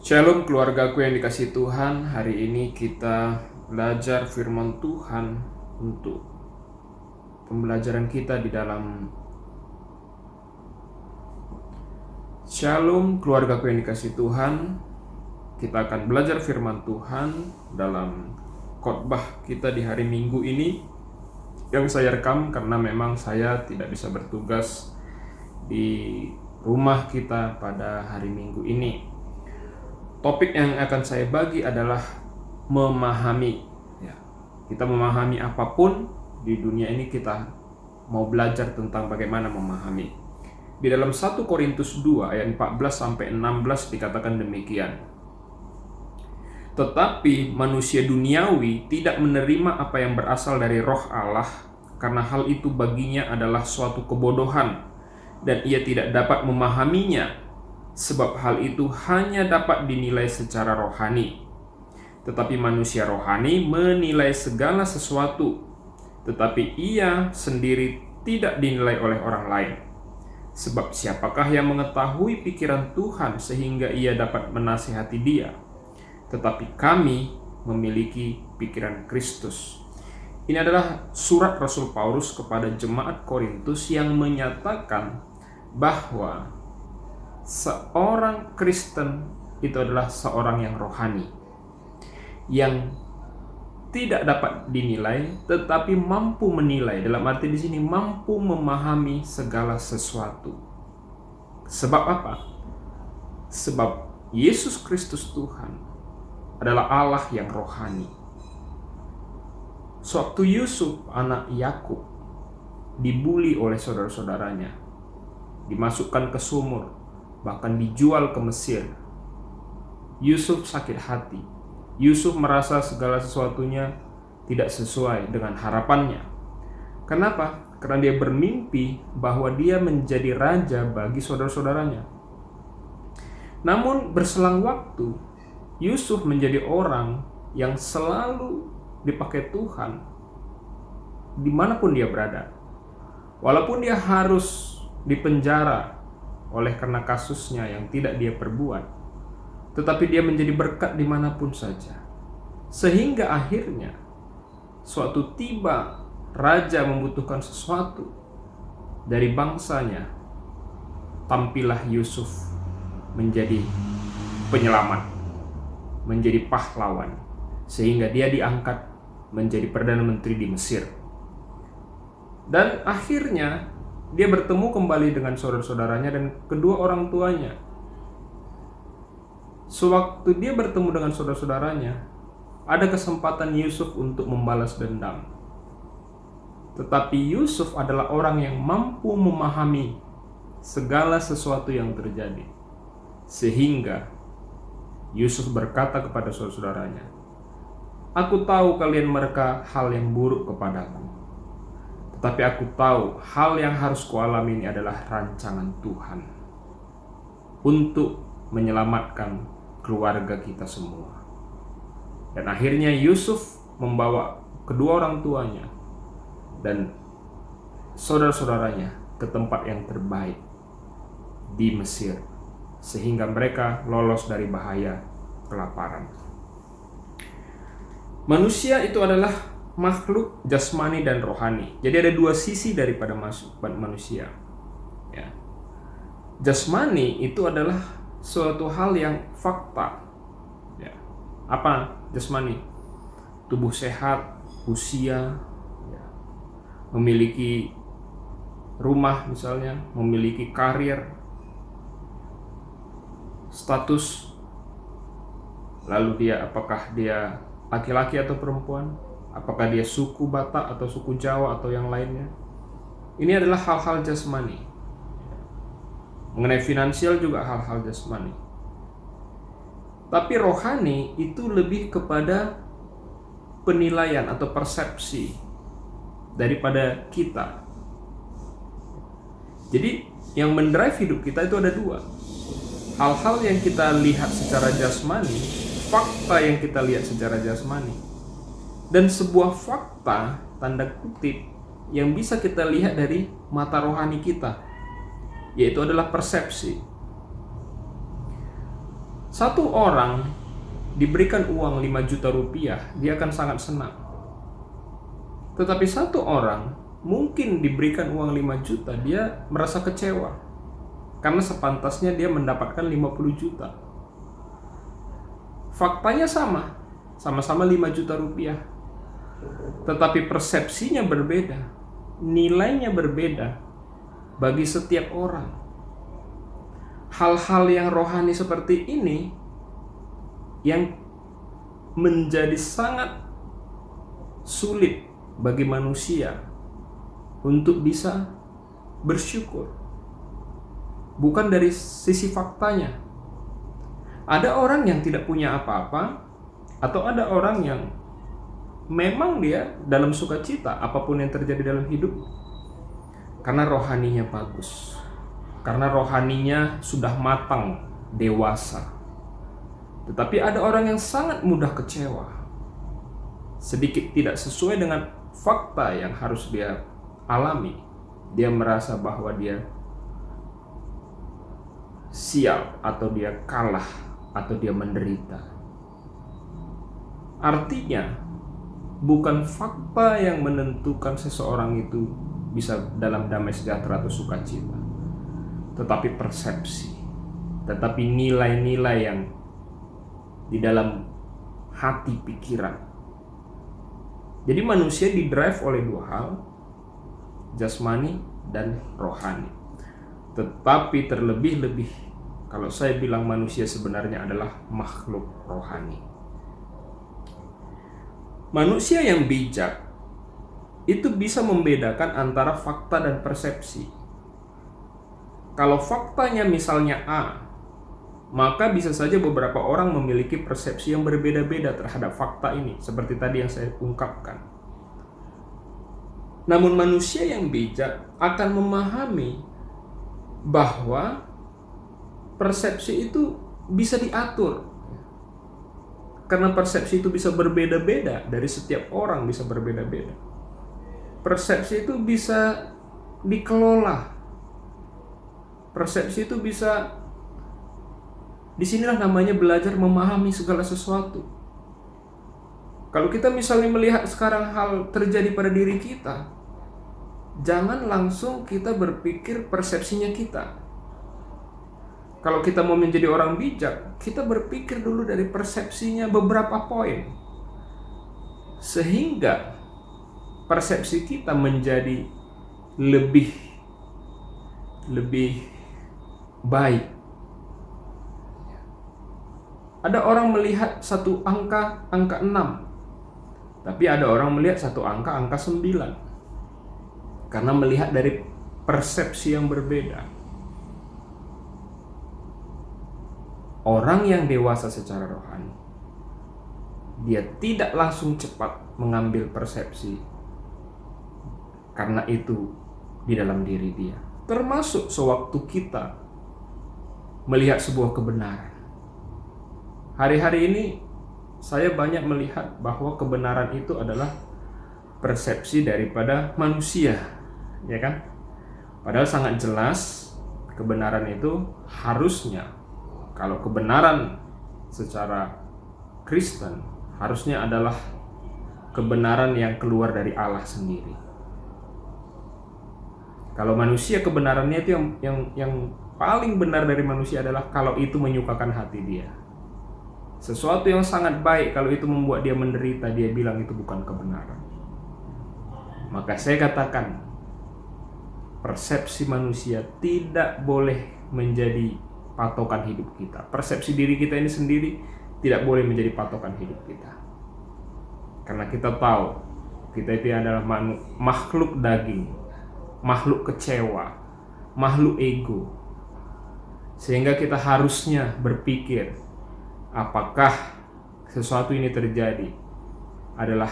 Shalom keluargaku yang dikasihi Tuhan. Hari ini kita belajar firman Tuhan untuk pembelajaran kita di dalam Shalom keluargaku yang dikasihi Tuhan. Kita akan belajar firman Tuhan dalam khotbah kita di hari Minggu ini yang saya rekam karena memang saya tidak bisa bertugas di rumah kita pada hari Minggu ini. Topik yang akan saya bagi adalah memahami. Kita memahami apapun di dunia ini, kita mau belajar tentang bagaimana memahami. Di dalam 1 Korintus 2 ayat 14-16 dikatakan demikian. Tetapi manusia duniawi tidak menerima apa yang berasal dari roh Allah, karena hal itu baginya adalah suatu kebodohan, dan ia tidak dapat memahaminya, sebab hal itu hanya dapat dinilai secara rohani. Tetapi manusia rohani menilai segala sesuatu, tetapi ia sendiri tidak dinilai oleh orang lain. Sebab siapakah yang mengetahui pikiran Tuhan sehingga ia dapat menasihati dia? Tetapi kami memiliki pikiran Kristus. Ini adalah surat Rasul Paulus kepada jemaat Korintus yang menyatakan bahwa seorang Kristen itu adalah seorang yang rohani, yang tidak dapat dinilai tetapi mampu menilai. Dalam arti di sini mampu memahami segala sesuatu. Sebab apa? Sebab Yesus Kristus Tuhan adalah Allah yang rohani. Sewaktu Yusuf anak Yakub dibuli oleh saudara-saudaranya, dimasukkan ke sumur, bahkan dijual ke Mesir, Yusuf sakit hati. Yusuf merasa segala sesuatunya tidak sesuai dengan harapannya. Kenapa? Karena dia bermimpi bahwa dia menjadi raja bagi saudara-saudaranya. Namun berselang waktu, Yusuf menjadi orang yang selalu dipakai Tuhan dimanapun dia berada. Walaupun dia harus dipenjara oleh karena kasusnya yang tidak dia perbuat, tetapi dia menjadi berkat dimanapun saja. Sehingga akhirnya suatu tiba raja membutuhkan sesuatu dari bangsanya, tampillah Yusuf menjadi penyelamat, menjadi pahlawan, sehingga dia diangkat menjadi Perdana Menteri di Mesir. Dan akhirnya dia bertemu kembali dengan saudara-saudaranya dan kedua orang tuanya. Sewaktu dia bertemu dengan saudara-saudaranya, ada kesempatan Yusuf untuk membalas dendam. Tetapi Yusuf adalah orang yang mampu memahami segala sesuatu yang terjadi. Sehingga Yusuf berkata kepada saudara-saudaranya, "Aku tahu kalian mereka hal yang buruk kepadaku. Tapi aku tahu hal yang harus kualami ini adalah rancangan Tuhan untuk menyelamatkan keluarga kita semua." Dan akhirnya Yusuf membawa kedua orang tuanya dan saudara-saudaranya ke tempat yang terbaik di Mesir, sehingga mereka lolos dari bahaya kelaparan. Manusia itu adalah makhluk jasmani dan rohani. Jadi ada dua sisi daripada manusia. Jasmani itu adalah suatu hal yang fakta. Apa jasmani? Tubuh sehat, usia, memiliki rumah misalnya, memiliki karir, status, lalu apakah dia laki-laki atau perempuan, apakah dia suku Batak atau suku Jawa atau yang lainnya. Ini adalah hal-hal jasmani. Mengenai finansial juga hal-hal jasmani. Tapi rohani itu lebih kepada penilaian atau persepsi daripada kita. Jadi yang mendrive hidup kita itu ada dua. Hal-hal yang kita lihat secara jasmani, fakta yang kita lihat secara jasmani, dan sebuah fakta tanda kutip yang bisa kita lihat dari mata rohani kita, yaitu adalah persepsi. Satu orang diberikan uang 5 juta rupiah, dia akan sangat senang. Tetapi satu orang mungkin diberikan uang 5 juta, dia merasa kecewa. Karena sepantasnya dia mendapatkan 50 juta. Faktanya sama-sama 5 juta rupiah. Tetapi persepsinya berbeda, nilainya berbeda bagi setiap orang. Hal-hal yang rohani seperti ini yang menjadi sangat sulit bagi manusia untuk bisa bersyukur. Bukan dari sisi faktanya. Ada orang yang tidak punya apa-apa, atau ada orang yang memang dia dalam sukacita apapun yang terjadi dalam hidup, karena rohaninya bagus, karena rohaninya sudah matang, dewasa. Tetapi ada orang yang sangat mudah kecewa, sedikit tidak sesuai dengan fakta yang harus dia alami. Dia merasa bahwa dia sial, atau dia kalah, atau dia menderita. Artinya, bukan fakta yang menentukan seseorang itu bisa dalam damai sejahtera atau sukacita, tetapi persepsi, tetapi nilai-nilai yang di dalam hati pikiran. Jadi manusia didrive oleh dua hal, jasmani dan rohani. Tetapi terlebih-lebih, kalau saya bilang manusia sebenarnya adalah makhluk rohani. Manusia yang bijak itu bisa membedakan antara fakta dan persepsi. Kalau faktanya misalnya A, maka bisa saja beberapa orang memiliki persepsi yang berbeda-beda terhadap fakta ini, seperti tadi yang saya ungkapkan. Namun manusia yang bijak akan memahami bahwa persepsi itu bisa diatur. Karena persepsi itu bisa berbeda-beda, dari setiap orang bisa berbeda-beda. Persepsi itu bisa dikelola. Persepsi itu bisa, disinilah namanya belajar memahami segala sesuatu. Kalau kita misalnya melihat sekarang hal terjadi pada diri kita, jangan langsung kita berpikir persepsinya kita. Kalau kita mau menjadi orang bijak, kita berpikir dulu dari persepsinya beberapa poin, sehingga persepsi kita menjadi lebih baik. Ada orang melihat satu angka 6, tapi ada orang melihat satu angka 9, karena melihat dari persepsi yang berbeda. Orang yang dewasa secara rohani, dia tidak langsung cepat mengambil persepsi, karena itu di dalam diri dia. Termasuk sewaktu kita melihat sebuah kebenaran. Hari-hari ini saya banyak melihat bahwa kebenaran itu adalah persepsi daripada manusia, ya kan? Padahal sangat jelas kebenaran itu harusnya, kalau kebenaran secara Kristen, harusnya adalah kebenaran yang keluar dari Allah sendiri. Kalau manusia, kebenarannya itu yang paling benar dari manusia adalah kalau itu menyukakan hati dia. Sesuatu yang sangat baik, kalau itu membuat dia menderita, dia bilang itu bukan kebenaran. Maka saya katakan, persepsi manusia tidak boleh menjadi patokan hidup kita. Persepsi diri kita ini sendiri tidak boleh menjadi patokan hidup kita. Karena kita tahu kita itu adalah makhluk daging, makhluk kecewa, makhluk ego. Sehingga kita harusnya berpikir, apakah sesuatu ini terjadi adalah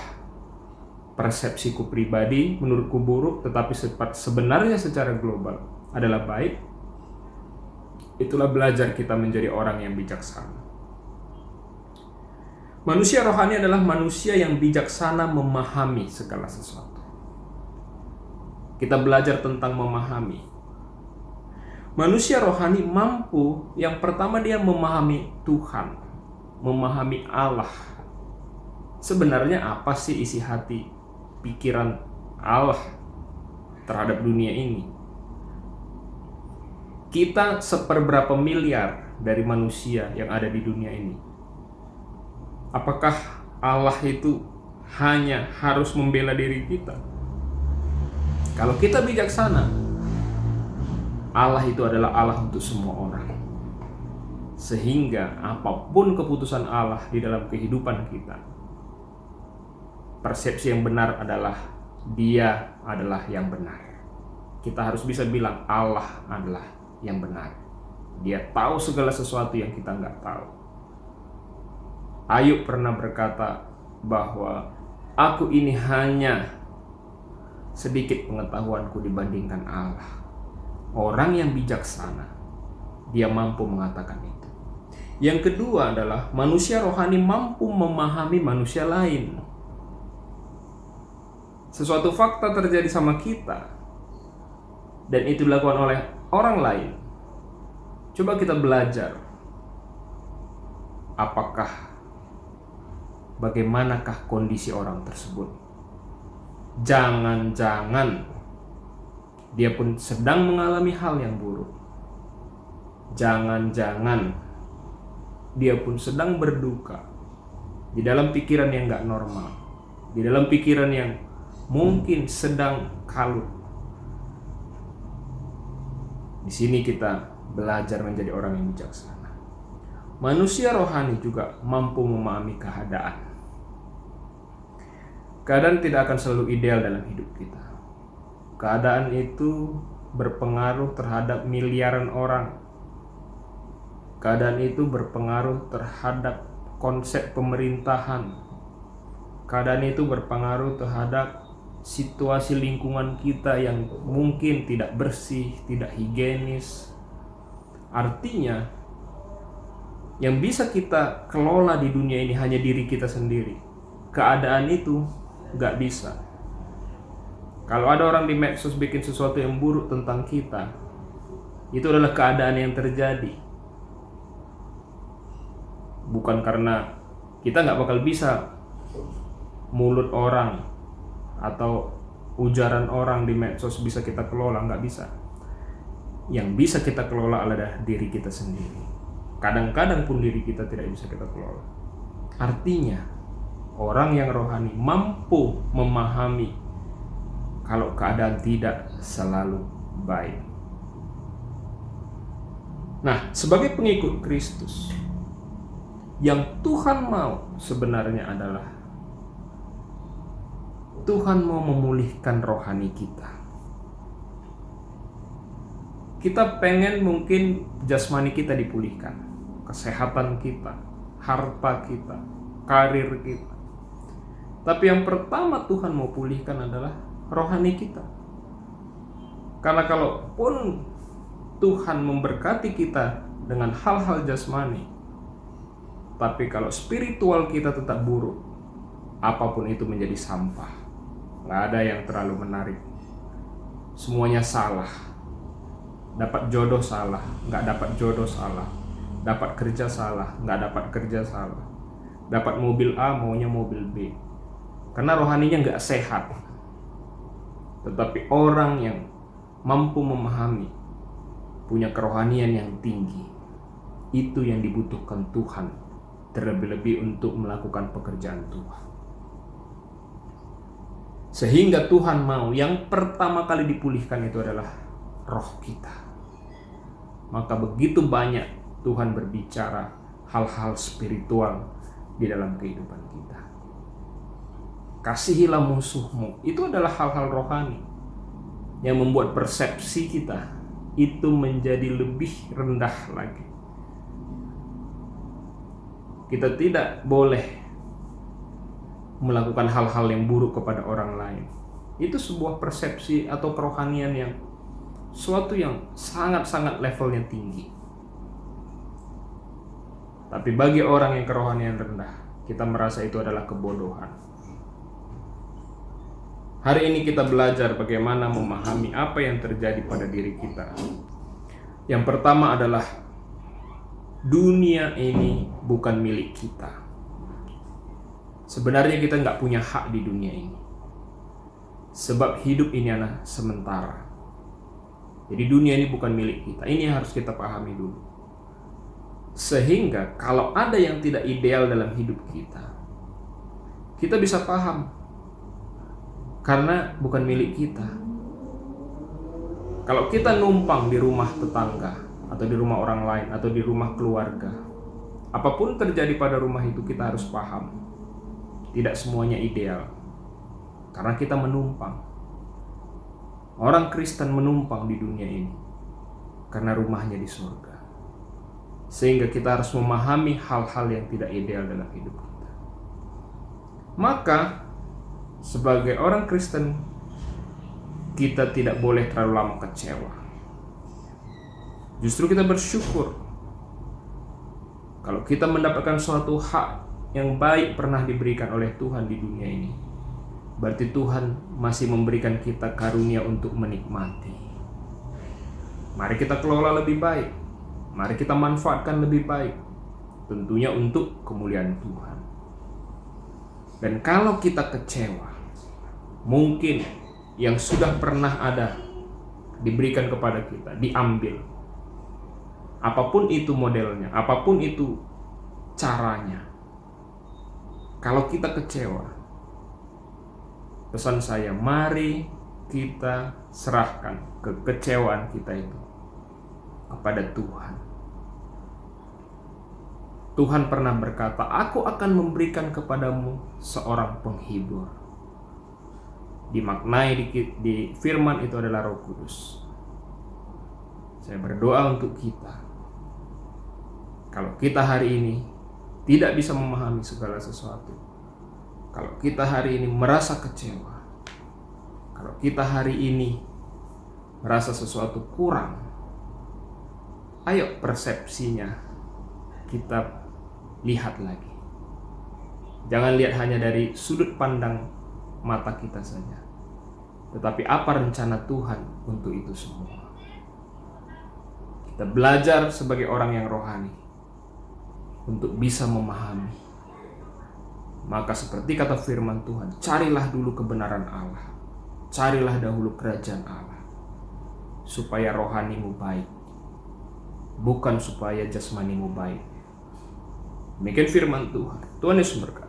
persepsiku pribadi, menurutku buruk, tetapi sebenarnya secara global adalah baik. Itulah belajar kita menjadi orang yang bijaksana. Manusia rohani adalah manusia yang bijaksana memahami segala sesuatu. Kita belajar tentang memahami. Manusia rohani mampu, yang pertama dia memahami Tuhan, memahami Allah. Sebenarnya apa sih isi hati, pikiran Allah terhadap dunia ini? Kita seperberapa miliar dari manusia yang ada di dunia ini. Apakah Allah itu hanya harus membela diri kita? Kalau kita bijaksana, Allah itu adalah Allah untuk semua orang. Sehingga apapun keputusan Allah di dalam kehidupan kita, persepsi yang benar adalah Dia adalah yang benar. Kita harus bisa bilang Allah adalah yang benar. Dia tahu segala sesuatu yang kita nggak tahu. Ayub pernah berkata bahwa aku ini hanya sedikit pengetahuanku dibandingkan Allah. Orang yang bijaksana, dia mampu mengatakan itu. Yang kedua adalah manusia rohani mampu memahami manusia lain. Sesuatu fakta terjadi sama kita dan itu dilakukan oleh orang lain. Coba kita belajar. Bagaimanakah kondisi orang tersebut? Jangan-jangan dia pun sedang mengalami hal yang buruk. Jangan-jangan dia pun sedang berduka di dalam pikiran yang gak normal, di dalam pikiran yang mungkin sedang kalut. Di sini kita belajar menjadi orang yang bijaksana. Manusia rohani juga mampu memahami keadaan. Keadaan tidak akan selalu ideal dalam hidup kita. Keadaan itu berpengaruh terhadap miliaran orang. Keadaan itu berpengaruh terhadap konsep pemerintahan. Keadaan itu berpengaruh terhadap situasi lingkungan kita yang mungkin tidak bersih, tidak higienis. Artinya, yang bisa kita kelola di dunia ini hanya diri kita sendiri. Keadaan itu gak bisa. Kalau ada orang di medsos bikin sesuatu yang buruk tentang kita, itu adalah keadaan yang terjadi. Bukan karena kita gak bakal bisa mulut orang atau ujaran orang di medsos bisa kita kelola, nggak bisa. Yang bisa kita kelola adalah diri kita sendiri. Kadang-kadang pun diri kita tidak bisa kita kelola. Artinya, orang yang rohani mampu memahami kalau keadaan tidak selalu baik. Nah, sebagai pengikut Kristus, yang Tuhan mau sebenarnya adalah Tuhan mau memulihkan rohani kita. Kita pengen mungkin jasmani kita dipulihkan, kesehatan kita, harta kita, karir kita. Tapi yang pertama Tuhan mau pulihkan adalah rohani kita. Karena kalaupun Tuhan memberkati kita dengan hal-hal jasmani, tapi kalau spiritual kita tetap buruk, apapun itu menjadi sampah. Gak ada yang terlalu menarik. Semuanya salah. Dapat jodoh salah, gak dapat jodoh salah. Dapat kerja salah, gak dapat kerja salah. Dapat mobil A, maunya mobil B. Karena rohaninya gak sehat. Tetapi orang yang mampu memahami, punya kerohanian yang tinggi, itu yang dibutuhkan Tuhan, terlebih-lebih untuk melakukan pekerjaan Tuhan. Sehingga Tuhan mau yang pertama kali dipulihkan itu adalah roh kita. Maka begitu banyak Tuhan berbicara hal-hal spiritual di dalam kehidupan kita. Kasihilah musuhmu, itu adalah hal-hal rohani yang membuat persepsi kita itu menjadi lebih rendah lagi. Kita tidak boleh melakukan hal-hal yang buruk kepada orang lain. Itu sebuah persepsi atau kerohanian yang suatu yang sangat-sangat levelnya tinggi. Tapi bagi orang yang kerohanian rendah, kita merasa itu adalah kebodohan. Hari ini kita belajar bagaimana memahami apa yang terjadi pada diri kita. Yang pertama adalah dunia ini bukan milik kita. Sebenarnya kita nggak punya hak di dunia ini. Sebab hidup ini adalah sementara. Jadi dunia ini bukan milik kita. Ini yang harus kita pahami dulu. Sehingga kalau ada yang tidak ideal dalam hidup kita bisa paham. Karena bukan milik kita. Kalau kita numpang di rumah tetangga, atau di rumah orang lain, atau di rumah keluarga, apapun terjadi pada rumah itu kita harus paham. Tidak semuanya ideal. Karena kita menumpang. Orang Kristen menumpang di dunia ini karena rumahnya di surga. Sehingga kita harus memahami hal-hal yang tidak ideal dalam hidup kita. Maka sebagai orang Kristen, kita tidak boleh terlalu lama kecewa. Justru kita bersyukur kalau kita mendapatkan suatu hak yang baik pernah diberikan oleh Tuhan di dunia ini. Berarti Tuhan masih memberikan kita karunia untuk menikmati. Mari kita kelola lebih baik. Mari kita manfaatkan lebih baik. Tentunya untuk kemuliaan Tuhan. Dan kalau kita kecewa, mungkin yang sudah pernah ada diberikan kepada kita, diambil. Apapun itu modelnya, apapun itu caranya. Kalau kita kecewa, pesan saya, mari kita serahkan kekecewaan kita itu kepada Tuhan. Tuhan pernah berkata, aku akan memberikan kepadamu seorang penghibur. Dimaknai di firman itu adalah Roh Kudus. Saya berdoa untuk kita. Kalau kita hari ini tidak bisa memahami segala sesuatu, kalau kita hari ini merasa kecewa, kalau kita hari ini merasa sesuatu kurang, ayo persepsinya kita lihat lagi. Jangan lihat hanya dari sudut pandang mata kita saja, tetapi apa rencana Tuhan untuk itu semua. Kita belajar sebagai orang yang rohani untuk bisa memahami. Maka seperti kata firman Tuhan, carilah dulu kebenaran Allah, carilah dahulu kerajaan Allah, supaya rohanimu baik, bukan supaya jasmanimu baik. Demikian firman Tuhan. Tuhan Yesus berkata.